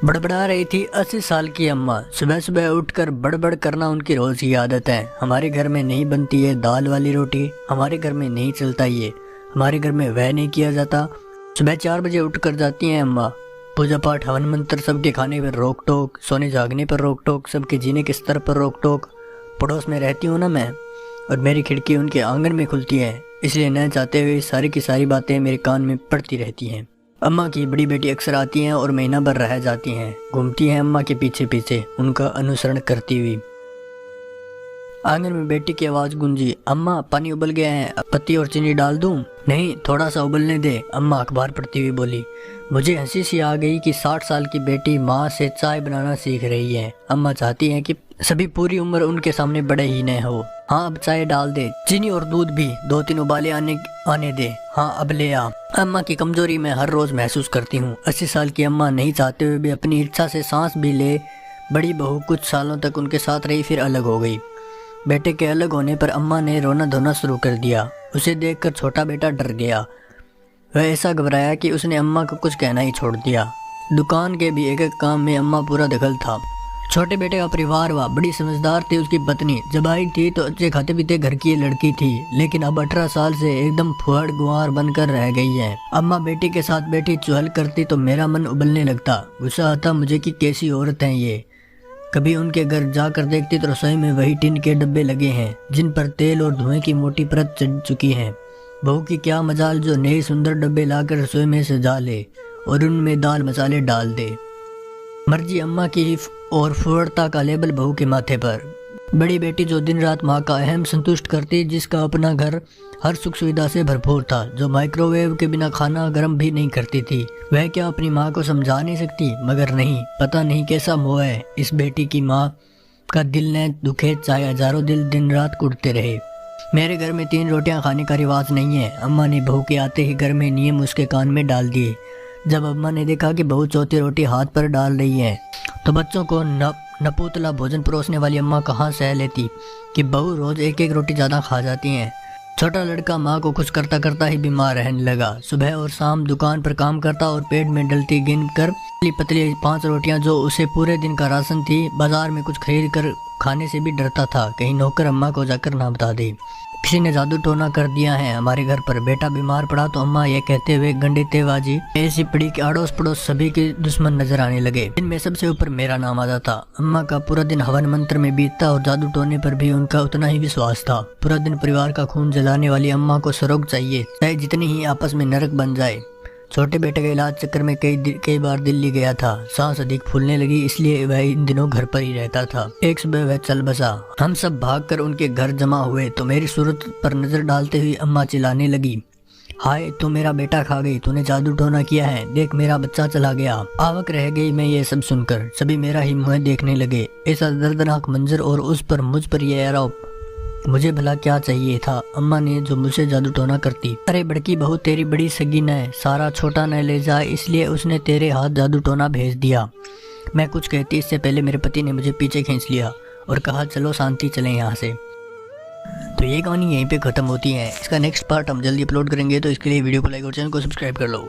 बड़बड़ा रही थी 80 साल की अम्मा। सुबह सुबह उठकर बड़बड़ करना उनकी रोज की आदत है। हमारे घर में नहीं बनती है दाल वाली रोटी, हमारे घर में नहीं चलता ये, हमारे घर में वह नहीं किया जाता। सुबह 4 बजे उठकर जाती हैं अम्मा। पूजा पाठ हवन मंत्र, सबके खाने पर रोक टोक, सोने जागने पर रोक टोक, सबके जीने के स्तर पर रोक टोक। पड़ोस में रहती हूँ ना मैं, और मेरी खिड़की उनके आंगन में खुलती है, इसलिए न चाहते हुए सारी की सारी बातें मेरे कान में पड़ती रहती हैं। अम्मा की बड़ी बेटी अक्सर आती हैं और महीना भर रह जाती हैं। घूमती हैं अम्मा के पीछे पीछे, उनका अनुसरण करती हुई। आंगन में बेटी की आवाज़ गूंजी, अम्मा पानी उबल गया है, पत्ती और चीनी डाल दूं? नहीं, थोड़ा सा उबलने दे, अम्मा अखबार पढ़ती हुई बोली। मुझे हंसी सी आ गई कि 60 साल की बेटी माँ से चाय बनाना सीख रही है। अम्मा चाहती हैं कि सभी पूरी उम्र उनके सामने बड़े ही न हो। हाँ अब चाय डाल दे, चीनी और दूध भी 2-3 उबाले आने दे। हाँ अब ले आ। अम्मा की कमजोरी मैं हर रोज महसूस करती हूँ। 80 साल की अम्मा नहीं चाहते हुए भी अपनी इच्छा से सांस भी ले। बड़ी बहू कुछ सालों तक उनके साथ रही, फिर अलग हो गई। बेटे के अलग होने पर अम्मा ने रोना धोना शुरू कर दिया। उसे देखकर छोटा बेटा डर गया। वह ऐसा घबराया कि उसने अम्मा को कुछ कहना ही छोड़ दिया। दुकान के भी एक एक काम में अम्मा पूरा दखल था। छोटे बेटे का परिवार हुआ, बड़ी समझदार थी उसकी पत्नी। जब आई थी तो अच्छे खाते पीते घर की लड़की थी, लेकिन अब 18 साल से एकदम फुहड़ गुआर बनकर रह गई है। अम्मा बेटी के साथ बैठी चुहल करती तो मेरा मन उबलने लगता। गुस्सा आता मुझे कि कैसी औरत हैं ये। कभी उनके घर जाकर देखती तो रसोई में वही टिन के डब्बे लगे हैं, जिन पर तेल और धुएं की मोटी परत चढ़ चुकी है। बहू की क्या मजाल जो नए सुंदर डब्बे लाकर रसोई में सजा ले और उनमें दाल मसाले डाल दे। मर्जी अम्मा की और फुहड़ता का लेबल बहू के माथे पर। बड़ी बेटी जो दिन रात माँ का अहम संतुष्ट करती, जिसका अपना घर हर सुख सुविधा से भरपूर था, जो माइक्रोवेव के बिना खाना गर्म भी नहीं करती थी, वह क्या अपनी माँ को समझा नहीं सकती? मगर नहीं, पता नहीं कैसा मोह है इस बेटी की माँ का। दिल न दुखे चाहे हजारों दिल दिन रात कुटते रहे। मेरे घर में 3 रोटियां खाने का रिवाज नहीं है। अम्मा ने बहू के आते ही घर में नियम उसके कान में डाल दिए। जब अम्मा ने देखा कि बहू चौथी रोटी हाथ पर डाल रही है, तो बच्चों को नपुतला भोजन परोसने वाली अम्मा कहाँ सह लेती कि बहू रोज एक एक रोटी ज्यादा खा जाती हैं। छोटा लड़का माँ को कुछ करता करता ही बीमार रहने लगा। सुबह और शाम दुकान पर काम करता और पेट में डलती गिन कर पतली पतली 5 रोटियां जो उसे पूरे दिन का राशन थी, बाजार में कुछ खरीद कर खाने से भी डरता था, कहीं नौकर अम्मा को जाकर ना बता दे किसी ने जादू टोना कर दिया है हमारे घर पर। बेटा बीमार पड़ा तो अम्मा ये कहते हुए गंडेतेबाजी ऐसी पड़ी कि अड़ोस पड़ोस सभी के दुश्मन नजर आने लगे। इनमें सबसे ऊपर मेरा नाम आ जाता। अम्मा का पूरा दिन हवन मंत्र में बीतता और जादू टोने पर भी उनका उतना ही विश्वास था। पूरा दिन परिवार का खून जलाने वाली अम्मा को सरोग चाहिए, चाहे जितनी ही आपस में नरक बन जाए। छोटे बेटे के इलाज चक्कर में कई बार दिल्ली गया था। सांस अधिक फूलने लगी, इसलिए वह इन दिनों घर पर ही रहता था। एक सुबह वह चल बसा। हम सब भागकर उनके घर जमा हुए तो मेरी सूरत पर नजर डालते हुए अम्मा चिल्लाने लगी, हाय तू मेरा बेटा खा गई, तूने जादू टोना किया है, देख मेरा बच्चा चला गया। आवक रह गई मैं ये सब सुनकर। सभी मेरा ही मुँह देखने लगे। ऐसा दर्दनाक मंजर और उस पर मुझ पर यह आरोप। मुझे भला क्या चाहिए था अम्मा ने जो मुझसे जादू टोना करती। अरे बड़की बहू तेरी बड़ी सगी न सारा छोटा न ले जाए, इसलिए उसने तेरे हाथ जादू टोना भेज दिया। मैं कुछ कहती इससे पहले मेरे पति ने मुझे पीछे खींच लिया और कहा चलो शांति चलें यहाँ से। तो ये कहानी यहीं पे खत्म होती है। इसका नेक्स्ट पार्ट हम जल्दी अपलोड करेंगे, तो इसके लिए वीडियो को लाइक और चैनल को सब्सक्राइब कर लो।